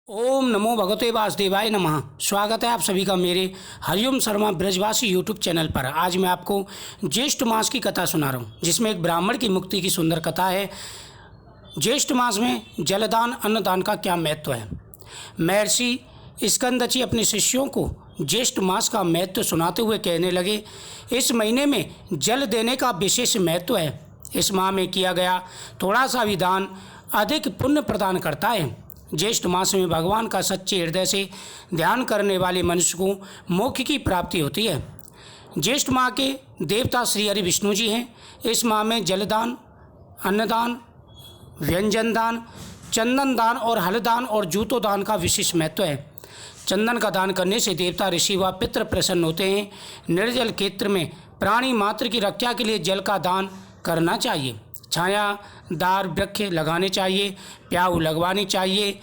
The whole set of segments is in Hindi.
ओम नमो भगवते वासुदेवाय नमः। स्वागत है आप सभी का मेरे हरिओम शर्मा ब्रजवासी यूट्यूब चैनल पर। आज मैं आपको ज्येष्ठ मास की कथा सुना रहा हूँ, जिसमें एक ब्राह्मण की मुक्ति की सुंदर कथा है। ज्येष्ठ मास में जलदान अन्नदान का क्या महत्व है। महर्षि स्कंदची अपने शिष्यों को ज्येष्ठ मास का महत्व सुनाते हुए कहने लगे, इस महीने में जल देने का विशेष महत्व है। इस माह में किया गया थोड़ा सा भी दान अधिक पुण्य प्रदान करता है। ज्येष्ठ मास में भगवान का सच्चे हृदय से ध्यान करने वाले मनुष्य को मोक्ष की प्राप्ति होती है। ज्येष्ठ माह के देवता श्री हरि विष्णु जी हैं। इस माह में जलदान, अन्नदान, व्यंजन दान, चंदन दान और हलदान और जूतों दान का विशेष महत्व है। चंदन का दान करने से देवता, ऋषि व पितृ प्रसन्न होते हैं। निर्जल क्षेत्र में प्राणी मात्र की रक्षा के लिए जल का दान करना चाहिए। छायादार वृक्ष लगाने चाहिए, प्याऊ लगवानी चाहिए।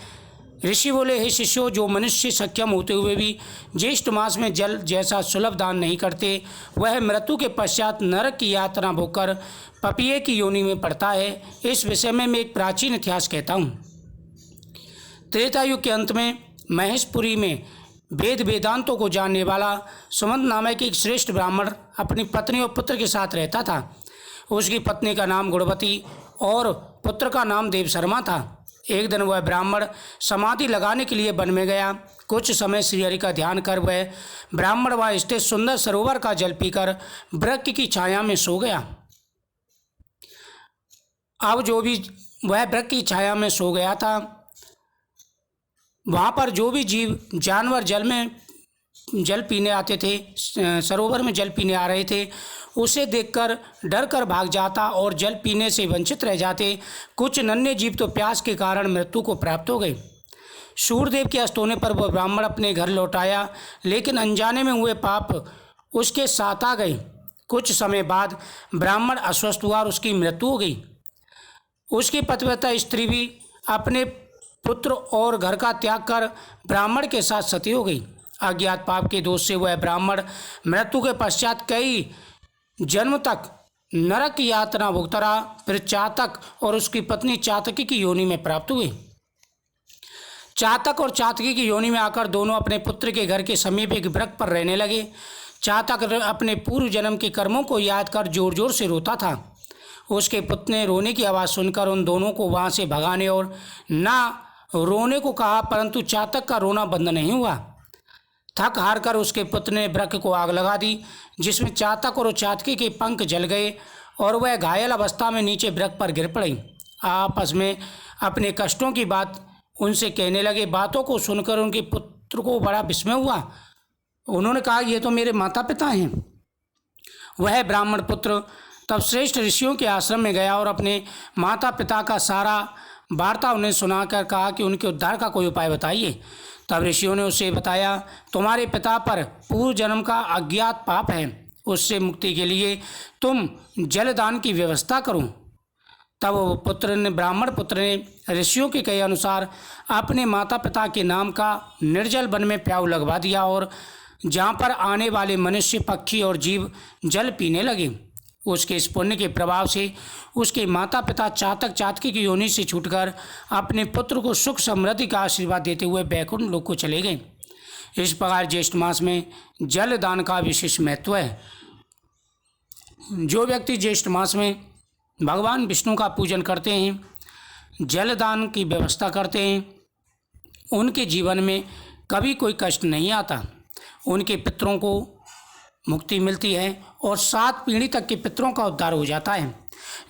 ऋषि बोले, हे शिष्यों, जो मनुष्य सक्षम होते हुए भी ज्येष्ठ मास में जल जैसा सुलभ दान नहीं करते, वह मृत्यु के पश्चात नरक की यातना भोगकर पपीहे की योनि में पड़ता है। इस विषय में मैं एक प्राचीन इतिहास कहता हूँ। त्रेता युग के अंत में महेशपुरी में वेद वेदांतों को जानने वाला सुमंत नामक एक श्रेष्ठ ब्राह्मण अपनी पत्नी और पुत्र के साथ रहता था। उसकी पत्नी का नाम गुणवती और पुत्र का नाम देव शर्मा था। एक दिन वह ब्राह्मण समाधि लगाने के लिए वन में गया। कुछ समय श्रीहरि का ध्यान कर वह ब्राह्मण वहाँ स्थित सुंदर सरोवर का जल पीकर वृक्ष की छाया में सो गया। अब जो भी वह वृक्ष की छाया में सो गया था, वहाँ पर जो भी जीव जानवर जल पीने आते थे, सरोवर में जल पीने आ रहे थे, उसे देखकर डर कर भाग जाता और जल पीने से वंचित रह जाते। कुछ नन्हे जीव तो प्यास के कारण मृत्यु को प्राप्त हो गए। सूर्यदेव के अस्त होने पर वह ब्राह्मण अपने घर लौट आया, लेकिन अनजाने में हुए पाप उसके साथ आ गए। कुछ समय बाद ब्राह्मण अस्वस्थ हुआ और उसकी मृत्यु हो गई। उसकी पतिव्रता स्त्री भी अपने पुत्र और घर का त्याग कर ब्राह्मण के साथ सती हो गई। अज्ञात पाप के दोष से वह ब्राह्मण मृत्यु के पश्चात कई जन्म तक नरक की यातना भुगता रहा। फिर चातक और उसकी पत्नी चातकी की योनि में प्राप्त हुए। चातक और चातकी की योनि में आकर दोनों अपने पुत्र के घर के समीप एक वृक्ष पर रहने लगे। चातक अपने पूर्व जन्म के कर्मों को याद कर जोर जोर से रोता था। उसके पुत्र ने रोने की आवाज़ सुनकर उन दोनों को वहाँ से भगाने और ना रोने को कहा, परंतु चातक का रोना बंद नहीं हुआ। थक हार कर उसके पुत्र ने वृक्ष को आग लगा दी, जिसमें चातक और चातकी के पंख जल गए और वह घायल अवस्था में नीचे वृक्ष पर गिर पड़ी। आपस में अपने कष्टों की बात उनसे कहने लगे। बातों को सुनकर उनके पुत्र को बड़ा विस्मय हुआ। उन्होंने कहा, ये तो मेरे माता पिता हैं। वह ब्राह्मण पुत्र तब श्रेष्ठ ऋषियों के आश्रम में गया और अपने माता पिता का सारा वार्ता उन्हें सुनाकर कहा कि उनके उद्धार का कोई उपाय बताइए। तब ऋषियों ने उसे बताया, तुम्हारे पिता पर पूर्व जन्म का अज्ञात पाप है, उससे मुक्ति के लिए तुम जलदान की व्यवस्था करो। तब ब्राह्मण पुत्र ने ऋषियों के कहे अनुसार अपने माता पिता के नाम का निर्जल वन में प्याऊ लगवा दिया और जहाँ पर आने वाले मनुष्य, पक्षी और जीव जल पीने लगे। उसके इस पुण्य के प्रभाव से उसके माता पिता चातक चातकी की योनि से छूटकर अपने पुत्र को सुख समृद्धि का आशीर्वाद देते हुए बैकुंठ लोक को चले गए। इस प्रकार ज्येष्ठ मास में जल दान का विशेष महत्व है। जो व्यक्ति ज्येष्ठ मास में भगवान विष्णु का पूजन करते हैं, जल दान की व्यवस्था करते हैं, उनके जीवन में कभी कोई कष्ट नहीं आता। उनके पितरों को मुक्ति मिलती है और 7 पीढ़ी तक के पितरों का उद्धार हो जाता है।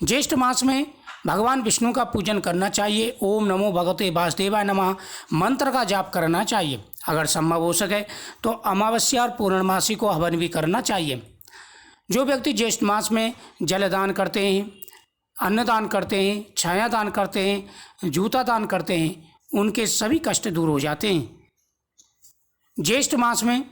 ज्येष्ठ मास में भगवान विष्णु का पूजन करना चाहिए। ओम नमो भगवते वासुदेवाय नमः मंत्र का जाप करना चाहिए। अगर संभव हो सके तो अमावस्या और पूर्णमासी को हवन भी करना चाहिए। जो व्यक्ति ज्येष्ठ मास में जलदान करते हैं, अन्नदान करते हैं, छायादान करते हैं, जूता दान करते हैं, उनके सभी कष्ट दूर हो जाते हैं। ज्येष्ठ मास में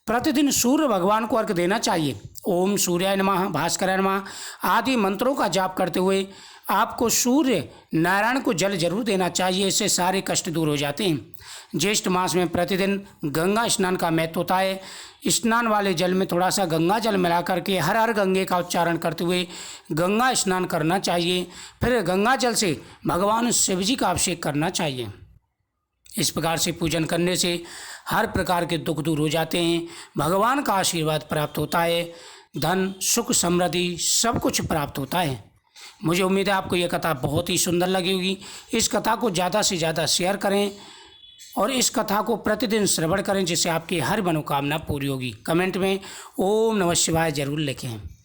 प्रतिदिन सूर्य भगवान को अर्घ देना चाहिए। ओम सूर्याय नमः, भास्कराय नमः आदि मंत्रों का जाप करते हुए आपको सूर्य नारायण को जल जरूर देना चाहिए। इससे सारे कष्ट दूर हो जाते हैं। ज्येष्ठ मास में प्रतिदिन गंगा स्नान का महत्व होता है। स्नान वाले जल में थोड़ा सा गंगा जल मिला करके हर हर गंगे का उच्चारण करते हुए गंगा स्नान करना चाहिए। फिर गंगा जल से भगवान शिव जी का अभिषेक करना चाहिए। इस प्रकार से पूजन करने से हर प्रकार के दुख दूर हो जाते हैं, भगवान का आशीर्वाद प्राप्त होता है, धन सुख समृद्धि सब कुछ प्राप्त होता है। मुझे उम्मीद है आपको यह कथा बहुत ही सुंदर लगी होगी। इस कथा को ज़्यादा से ज़्यादा शेयर करें और इस कथा को प्रतिदिन श्रवण करें, जिससे आपकी हर मनोकामना पूरी होगी। कमेंट में ओम नमः शिवाय जरूर लिखें।